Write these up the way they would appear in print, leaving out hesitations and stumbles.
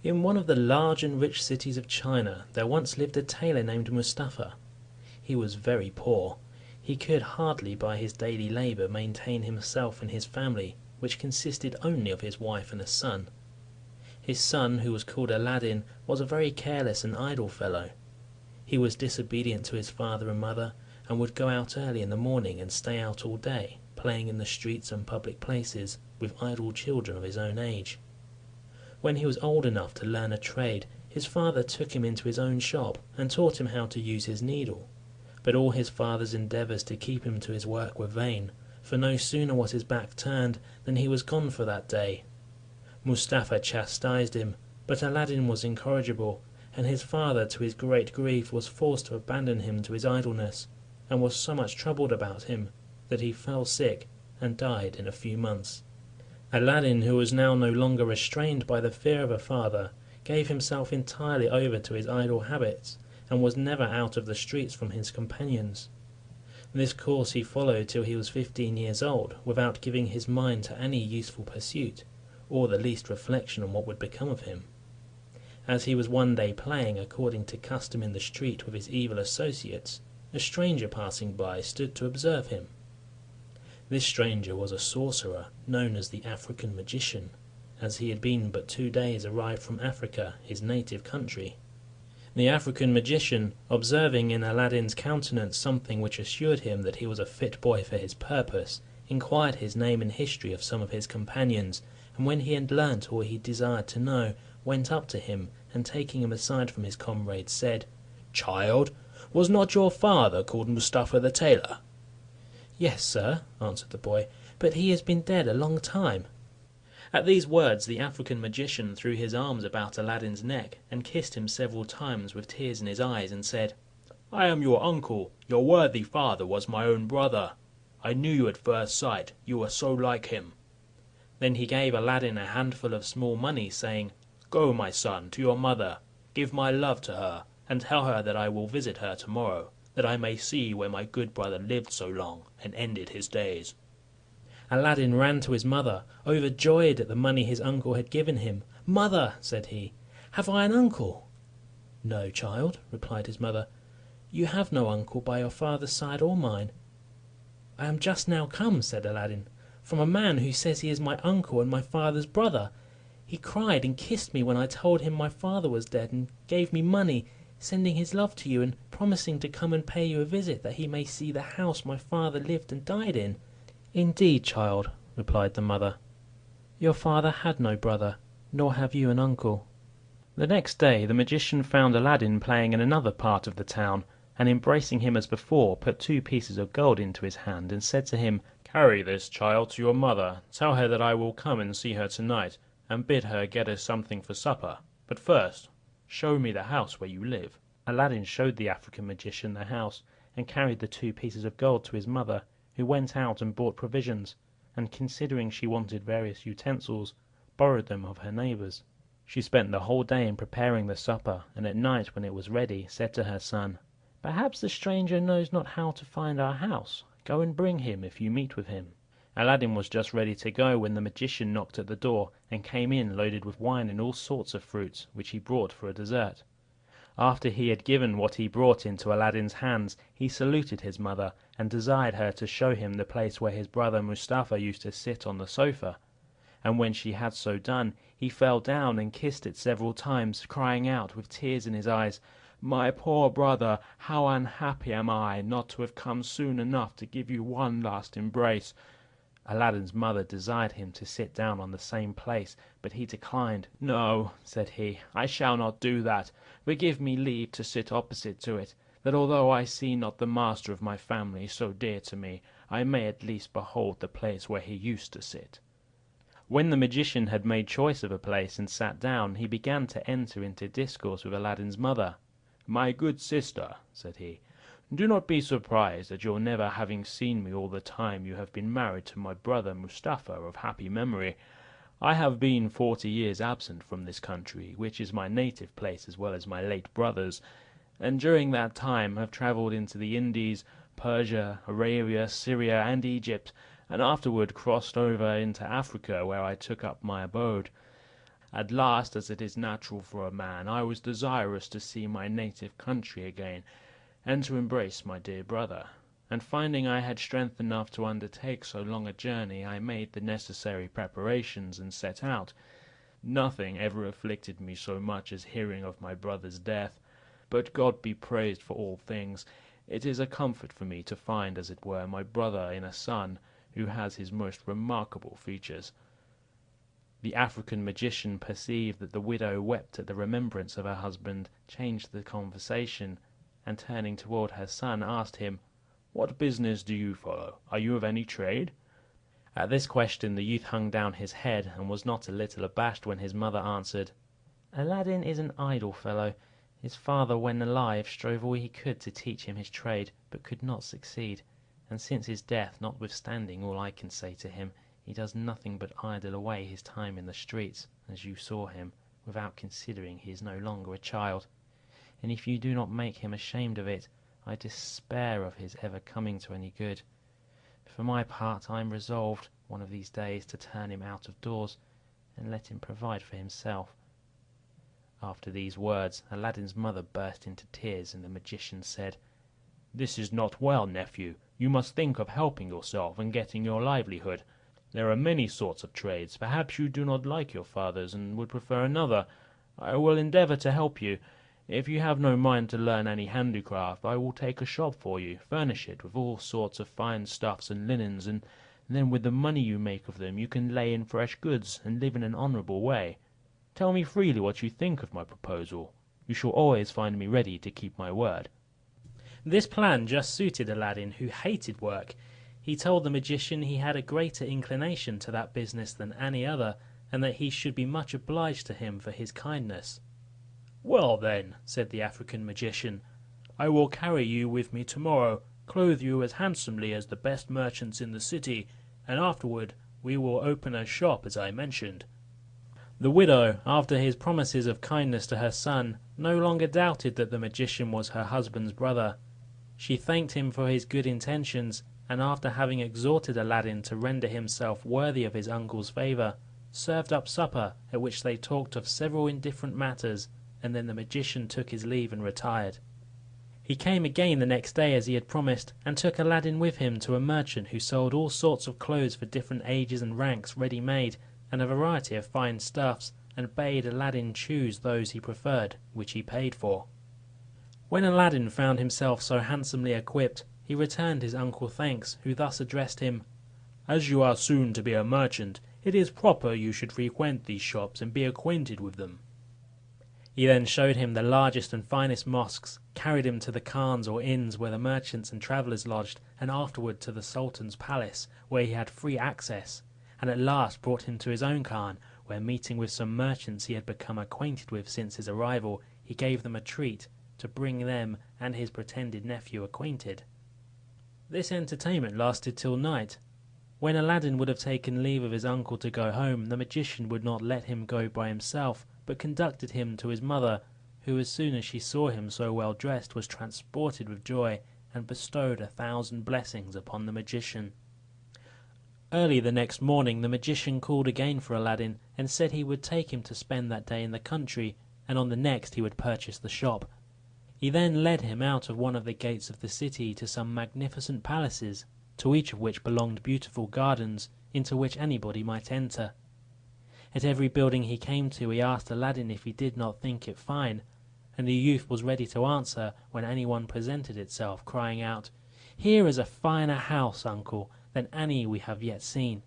In one of the large and rich cities of China there once lived a tailor named Mustafa. He was very poor. He could hardly by his daily labour maintain himself and his family, which consisted only of his wife and a son. His son, who was called Aladdin, was a very careless and idle fellow. He was disobedient to his father and mother, and would go out early in the morning and stay out all day, playing in the streets and public places with idle children of his own age. When he was old enough to learn a trade, his father took him into his own shop and taught him how to use his needle. But all his father's endeavours to keep him to his work were vain, for no sooner was his back turned than he was gone for that day. Mustafa chastised him, but Aladdin was incorrigible, and his father, to his great grief, was forced to abandon him to his idleness, and was so much troubled about him that he fell sick and died in a few months. Aladdin, who was now no longer restrained by the fear of a father, gave himself entirely over to his idle habits, and was never out of the streets from his companions. This course he followed till he was 15 years old, without giving his mind to any useful pursuit, or the least reflection on what would become of him. As he was one day playing according to custom in the street with his evil associates, a stranger passing by stood to observe him. This stranger was a sorcerer, known as the African magician, as he had been but 2 days arrived from Africa, his native country. The African magician, observing in Aladdin's countenance something which assured him that he was a fit boy for his purpose, inquired his name and history of some of his companions, and when he had learnt all he desired to know, went up to him, and taking him aside from his comrades, said, "Child, was not your father called Mustafa the tailor?" "Yes, sir," answered the boy, "but he has been dead a long time." At these words the African magician threw his arms about Aladdin's neck, and kissed him several times with tears in his eyes, and said, "I am your uncle. Your worthy father was my own brother. I knew you at first sight, you were so like him." Then he gave Aladdin a handful of small money, saying, "Go, my son, to your mother, give my love to her, and tell her that I will visit her tomorrow, that I may see where my good brother lived so long, and ended his days." Aladdin ran to his mother, overjoyed at the money his uncle had given him. "Mother," said he, "have I an uncle?" "No, child," replied his mother, "you have no uncle by your father's side or mine." "I am just now come," said Aladdin, "from a man who says he is my uncle and my father's brother. He cried and kissed me when I told him my father was dead, and gave me money, sending his love to you, and promising to come and pay you a visit, that he may see the house my father lived and died in." "Indeed, child," replied the mother, "your father had no brother, nor have you an uncle." The next day the magician found Aladdin playing in another part of the town, and embracing him as before, put 2 pieces of gold into his hand, and said to him, "Carry this, child, to your mother. Tell her that I will come and see her tonight, and bid her get us something for supper. But first, show me the house where you live." Aladdin showed the African magician the house, and carried the 2 pieces of gold to his mother, who went out and bought provisions, and considering she wanted various utensils, borrowed them of her neighbours. She spent the whole day in preparing the supper, and at night, when it was ready, said to her son, "Perhaps the stranger knows not how to find our house. Go and bring him if you meet with him." Aladdin was just ready to go when the magician knocked at the door, and came in loaded with wine and all sorts of fruits, which he brought for a dessert. After he had given what he brought into Aladdin's hands, he saluted his mother, and desired her to show him the place where his brother Mustafa used to sit on the sofa. And when she had so done, he fell down and kissed it several times, crying out with tears in his eyes, "My poor brother, how unhappy am I not to have come soon enough to give you one last embrace." Aladdin's mother desired him to sit down on the same place, but he declined. "No," said he, "I shall not do that, but give me leave to sit opposite to it, that although I see not the master of my family so dear to me, I may at least behold the place where he used to sit." When the magician had made choice of a place and sat down, he began to enter into discourse with Aladdin's mother. "My good sister," said he, "do not be surprised at your never having seen me all the time you have been married to my brother Mustafa of happy memory. I have been 40 years absent from this country, which is my native place as well as my late brother's, and during that time have travelled into the Indies, Persia, Arabia, Syria, and Egypt, and afterward crossed over into Africa, where I took up my abode. At last, as it is natural for a man, I was desirous to see my native country again, and to embrace my dear brother. And finding I had strength enough to undertake so long a journey, I made the necessary preparations and set out. Nothing ever afflicted me so much as hearing of my brother's death, but God be praised for all things. It is a comfort for me to find, as it were, my brother in a son, who has his most remarkable features. The African magician perceived that the widow wept at the remembrance of her husband, changed the conversation, and turning toward her son, asked him, "What business do you follow? Are you of any trade?" At this question the youth hung down his head, and was not a little abashed when his mother answered, "Aladdin is an idle fellow. His father, when alive, strove all he could to teach him his trade, but could not succeed, and since his death, notwithstanding all I can say to him, he does nothing but idle away his time in the streets, as you saw him, without considering he is no longer a child. And if you do not make him ashamed of it, I despair of his ever coming to any good. For my part, I am resolved, one of these days, to turn him out of doors, and let him provide for himself." After these words, Aladdin's mother burst into tears, and the magician said, "This is not well, nephew. You must think of helping yourself and getting your livelihood. There are many sorts of trades. Perhaps you do not like your father's and would prefer another. I will endeavor to help you. If you have no mind to learn any handicraft, I will take a shop for you, furnish it with all sorts of fine stuffs and linens, and then with the money you make of them you can lay in fresh goods and live in an honorable way. Tell me freely what you think of my proposal. You shall always find me ready to keep my word." This plan just suited Aladdin, who hated work. He told the magician he had a greater inclination to that business than any other, and that he should be much obliged to him for his kindness. "Well then," said the African magician, "I will carry you with me tomorrow, clothe you as handsomely as the best merchants in the city, and afterward we will open a shop as I mentioned." The widow, after his promises of kindness to her son, no longer doubted that the magician was her husband's brother. She thanked him for his good intentions, and after having exhorted Aladdin to render himself worthy of his uncle's favour, served up supper, at which they talked of several indifferent matters, and then the magician took his leave and retired. He came again the next day as he had promised, and took Aladdin with him to a merchant who sold all sorts of clothes for different ages and ranks ready-made, and a variety of fine stuffs, and bade Aladdin choose those he preferred, which he paid for. When Aladdin found himself so handsomely equipped, he returned his uncle thanks, who thus addressed him, "As you are soon to be a merchant, it is proper you should frequent these shops and be acquainted with them." He then showed him the largest and finest mosques, carried him to the khans or inns where the merchants and travellers lodged, and afterward to the Sultan's palace, where he had free access, and at last brought him to his own khan, where, meeting with some merchants he had become acquainted with since his arrival, he gave them a treat, to bring them and his pretended nephew acquainted. This entertainment lasted till night. When Aladdin would have taken leave of his uncle to go home, the magician would not let him go by himself, but conducted him to his mother, who, as soon as she saw him so well dressed, was transported with joy, and bestowed 1,000 blessings upon the magician. Early the next morning the magician called again for Aladdin, and said he would take him to spend that day in the country, and on the next he would purchase the shop. He then led him out of one of the gates of the city to some magnificent palaces, to each of which belonged beautiful gardens, into which anybody might enter. At every building he came to, he asked Aladdin if he did not think it fine, and the youth was ready to answer when anyone presented itself, crying out, "Here is a finer house, uncle, than any we have yet seen."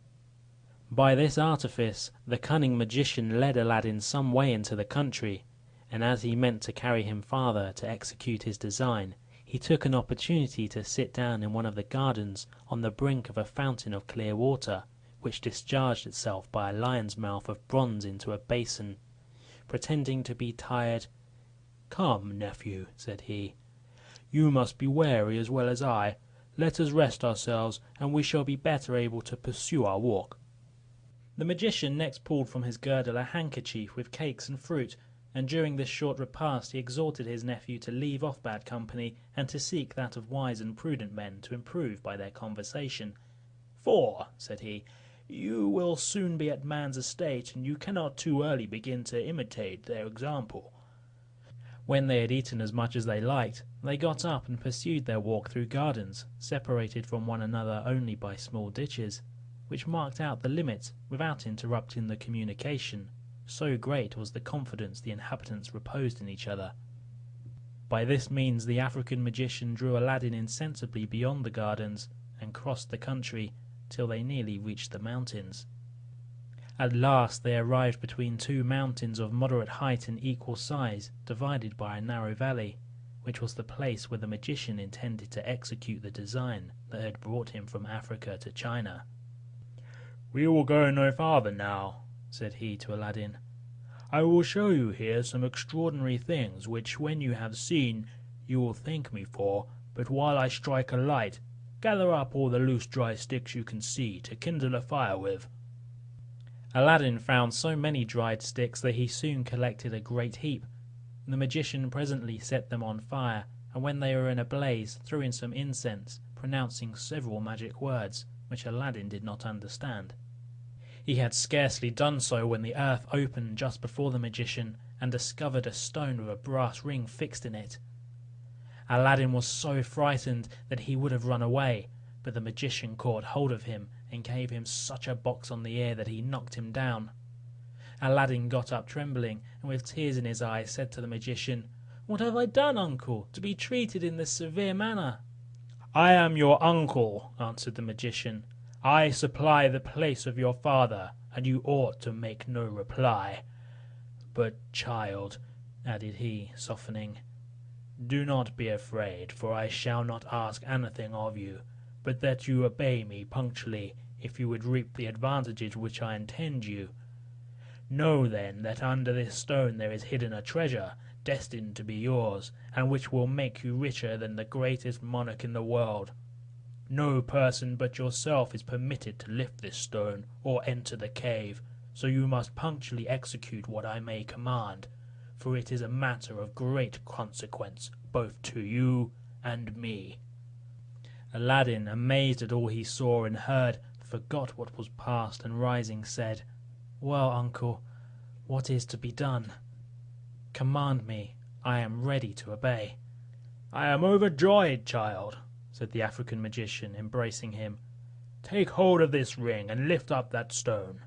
By this artifice the cunning magician led Aladdin some way into the country, and as he meant to carry him farther to execute his design, he took an opportunity to sit down in one of the gardens on the brink of a fountain of clear water, which discharged itself by a lion's mouth of bronze into a basin. Pretending to be tired, "Come, nephew," said he, "you must be weary as well as I. Let us rest ourselves, and we shall be better able to pursue our walk." The magician next pulled from his girdle a handkerchief with cakes and fruit, and during this short repast he exhorted his nephew to leave off bad company, and to seek that of wise and prudent men to improve by their conversation. "For," said he, You will soon be at man's estate, and you cannot too early begin to imitate their example." When they had eaten as much as they liked, they got up and pursued their walk through gardens, separated from one another only by small ditches, which marked out the limit without interrupting the communication, so great was the confidence the inhabitants reposed in each other. By this means the African magician drew Aladdin insensibly beyond the gardens, and crossed the country till they nearly reached the mountains. At last they arrived between two mountains of moderate height and equal size, divided by a narrow valley, which was the place where the magician intended to execute the design that had brought him from Africa to China. "We will go no farther now," said he to Aladdin. "I will show you here some extraordinary things, which when you have seen, you will thank me for, but while I strike a light, gather up all the loose dry sticks you can see to kindle a fire with." Aladdin found so many dried sticks that he soon collected a great heap. The magician presently set them on fire, and when they were in a blaze, threw in some incense, pronouncing several magic words, which Aladdin did not understand. He had scarcely done so when the earth opened just before the magician, and discovered a stone with a brass ring fixed in it. Aladdin was so frightened that he would have run away, but the magician caught hold of him and gave him such a box on the ear that he knocked him down. Aladdin got up trembling, and with tears in his eyes said to the magician, "What have I done, uncle, to be treated in this severe manner?" "I am your uncle," answered the magician. "I supply the place of your father, and you ought to make no reply. But, child," added he, softening, "do not be afraid, for I shall not ask anything of you, but that you obey me punctually, if you would reap the advantages which I intend you. Know then that under this stone there is hidden a treasure, destined to be yours, and which will make you richer than the greatest monarch in the world. No person but yourself is permitted to lift this stone, or enter the cave, so you must punctually execute what I may command, for it is a matter of great consequence, both to you and me." Aladdin, amazed at all he saw and heard, forgot what was past, and rising said, "Well, uncle, what is to be done? Command me, I am ready to obey." "I am overjoyed, child," said the African magician, embracing him. "Take hold of this ring and lift up that stone."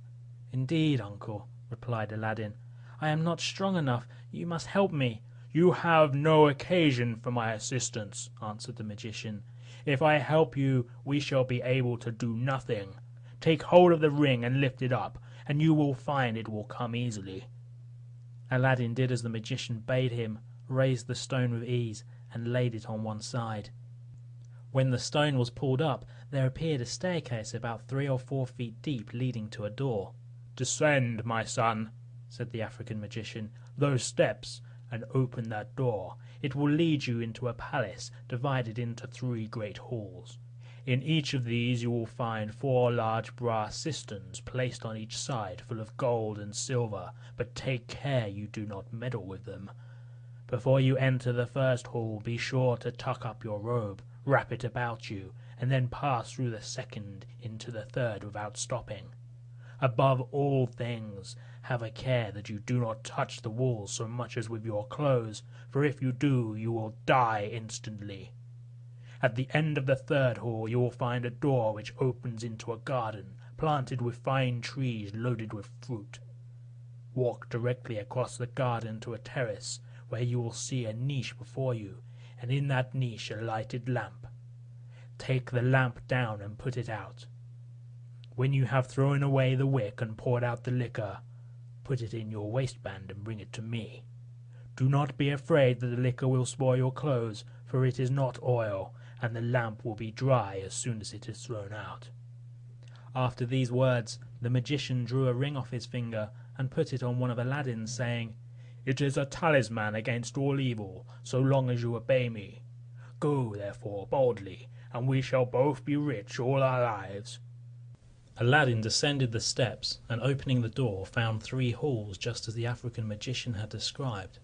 "Indeed, uncle," replied Aladdin, "I am not strong enough. You must help me." "You have no occasion for my assistance," answered the magician. "If I help you, we shall be able to do nothing. Take hold of the ring and lift it up, and you will find it will come easily." Aladdin did as the magician bade him, raised the stone with ease, and laid it on one side. When the stone was pulled up, there appeared a staircase about 3 or 4 feet deep, leading to a door. "Descend, my son," said the African magician, "those steps, and open that door. It will lead you into a palace divided into 3 great halls. In each of these you will find 4 large brass cisterns placed on each side, full of gold and silver, but take care you do not meddle with them. Before you enter the first hall, be sure to tuck up your robe, wrap it about you, and then pass through the second into the third without stopping. Above all things, have a care that you do not touch the walls so much as with your clothes, for if you do, you will die instantly. At the end of the third hall you will find a door which opens into a garden, planted with fine trees loaded with fruit. Walk directly across the garden to a terrace, where you will see a niche before you, and in that niche a lighted lamp. Take the lamp down and put it out. When you have thrown away the wick and poured out the liquor, put it in your waistband and bring it to me. Do not be afraid that the liquor will spoil your clothes, for it is not oil, and the lamp will be dry as soon as it is thrown out." After these words, the magician drew a ring off his finger and put it on one of Aladdin's, saying, "It is a talisman against all evil, so long as you obey me. Go, therefore, boldly, and we shall both be rich all our lives." Aladdin descended the steps, and opening the door found 3 halls just as the African magician had described.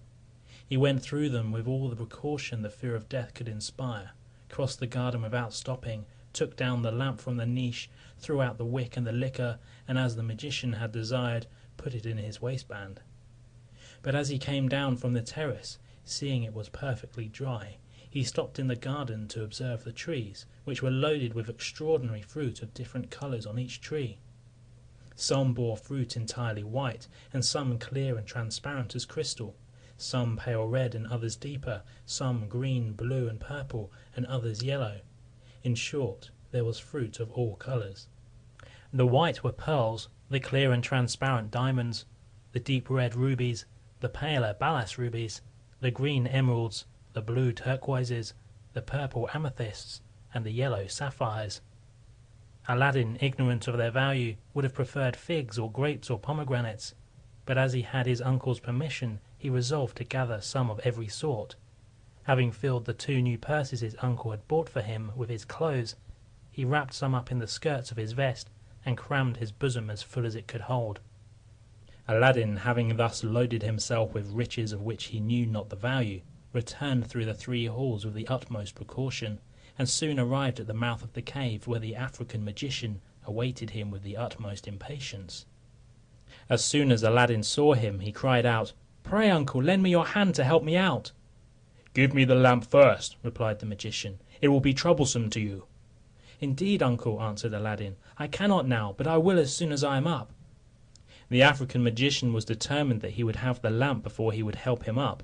He went through them with all the precaution the fear of death could inspire, crossed the garden without stopping, took down the lamp from the niche, threw out the wick and the liquor, and as the magician had desired, put it in his waistband. But as he came down from the terrace, seeing it was perfectly dry, he stopped in the garden to observe the trees, which were loaded with extraordinary fruit of different colours on each tree. Some bore fruit entirely white, and some clear and transparent as crystal, some pale red and others deeper, some green, blue and purple, and others yellow. In short, there was fruit of all colours. The white were pearls, the clear and transparent diamonds, the deep red rubies, the paler balas rubies, the green emeralds, the blue turquoises, the purple amethysts, and the yellow sapphires. Aladdin, ignorant of their value, would have preferred figs or grapes or pomegranates, but as he had his uncle's permission, he resolved to gather some of every sort. Having filled the 2 new purses his uncle had bought for him with his clothes, he wrapped some up in the skirts of his vest, and crammed his bosom as full as it could hold. Aladdin, having thus loaded himself with riches of which he knew not the value, returned through the 3 halls with the utmost precaution, and soon arrived at the mouth of the cave, where the African magician awaited him with the utmost impatience. As soon as Aladdin saw him, he cried out, "Pray, uncle, lend me your hand to help me out." "Give me the lamp first," replied the magician. "It will be troublesome to you." "Indeed, uncle," answered Aladdin, "I cannot now, but I will as soon as I am up." The African magician was determined that he would have the lamp before he would help him up,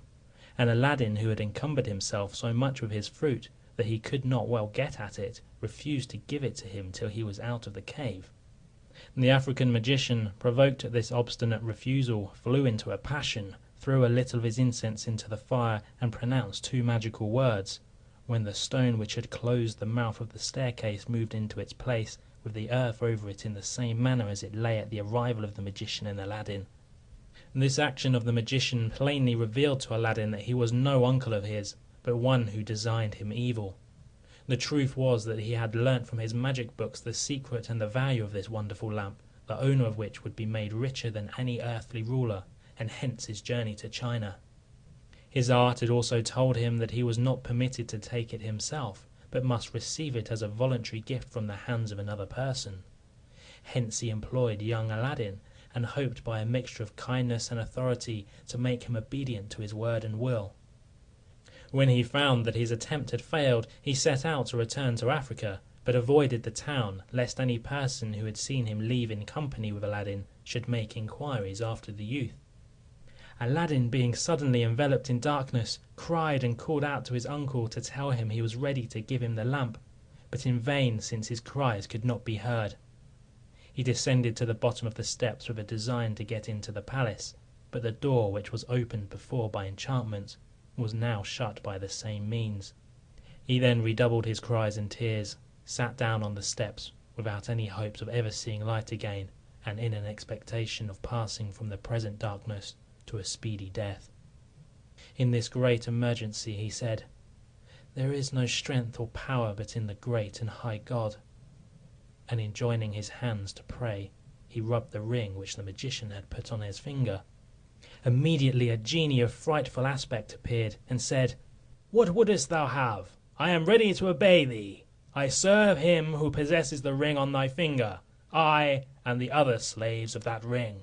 and Aladdin, who had encumbered himself so much with his fruit that he could not well get at it, refused to give it to him till he was out of the cave. The African magician, provoked at this obstinate refusal, flew into a passion, threw a little of his incense into the fire, and pronounced 2 magical words, when the stone which had closed the mouth of the staircase moved into its place, with the earth over it in the same manner as it lay at the arrival of the magician and Aladdin. This action of the magician plainly revealed to Aladdin that he was no uncle of his, but one who designed him evil. The truth was that he had learnt from his magic books the secret and the value of this wonderful lamp, the owner of which would be made richer than any earthly ruler, and hence his journey to China. His art had also told him that he was not permitted to take it himself, but must receive it as a voluntary gift from the hands of another person. Hence he employed young Aladdin, and hoped by a mixture of kindness and authority to make him obedient to his word and will. When he found that his attempt had failed, he set out to return to Africa, but avoided the town, lest any person who had seen him leave in company with Aladdin should make inquiries after the youth. Aladdin, being suddenly enveloped in darkness, cried and called out to his uncle to tell him he was ready to give him the lamp, but in vain, since his cries could not be heard. He descended to the bottom of the steps with a design to get into the palace, but the door, which was opened before by enchantment, was now shut by the same means. He then redoubled his cries and tears, sat down on the steps without any hopes of ever seeing light again, and in an expectation of passing from the present darkness to a speedy death. In this great emergency he said, "There is no strength or power but in the great and high God," and in joining his hands to pray, he rubbed the ring which the magician had put on his finger. Immediately a genie of frightful aspect appeared, and said, "What wouldest thou have? I am ready to obey thee. I serve him who possesses the ring on thy finger, I and the other slaves of that ring."